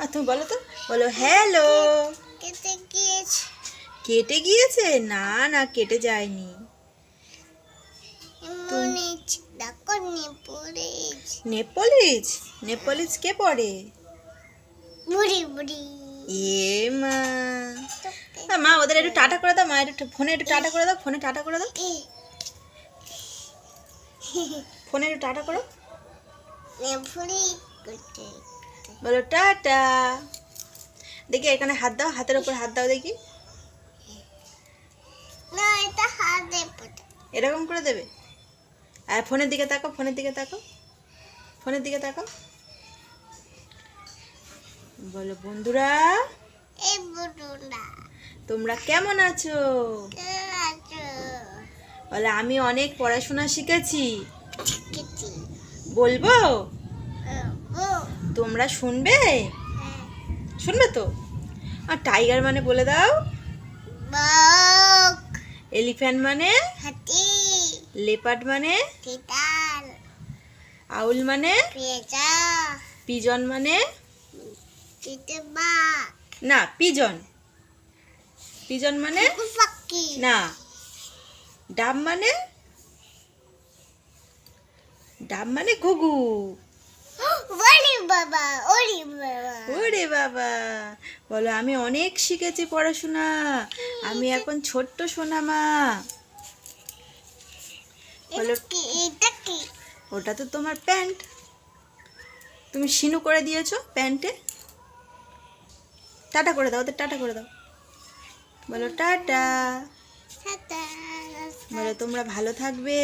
আর তুমি বলো তো, বলো হ্যালো। কেটে গিয়েছে? না না, কেটে যায়নি। নেপোলিজ? নেপোলিজ কে পড়ে? এ মা, মা ওদের একটু টাটা করে দাও, মা একটু ফোনে একটু টাটা করে দাও, ফোনে টাটা করে দাও, ফোনে একটু টাটা করো, বলো টাটা। দেখি এখানে হাত দাও, হাতের উপর হাত দাও দেখি, এরকম করে দেবে। আর ফোনের দিকে তাকাও, ফোনের দিকে তাকাও, ফোনের দিকে তাকাও, বলো বন্ধুরা তোমরা কেমন আছো? বলে আমি অনেক পড়াশোনা শিখেছি। বলবো? তোমরা শুনবে? শুনবে তো? আর টাইগার মানে বলে দাও। এলিফ্যান্ট মানে? লেপার্ড মানে? আউল মানে? পিজন মানে? না, পিজন। পিজন মানে? না। ডাব মানে? ডাব মানে ঘুঘু। ওরে বাবা, বলো আমি অনেক শিখেছি পড়াশোনা, আমি এখন ছোট্ট সোনামা। বলো ওটা তো তোমার প্যান্ট, তুমি শিনু করে দিয়েছো প্যান্টে। টাটা করে দাও, ওদের টাটা করে দাও, বলো টাটা। বলো তোমরা ভালো থাকবে।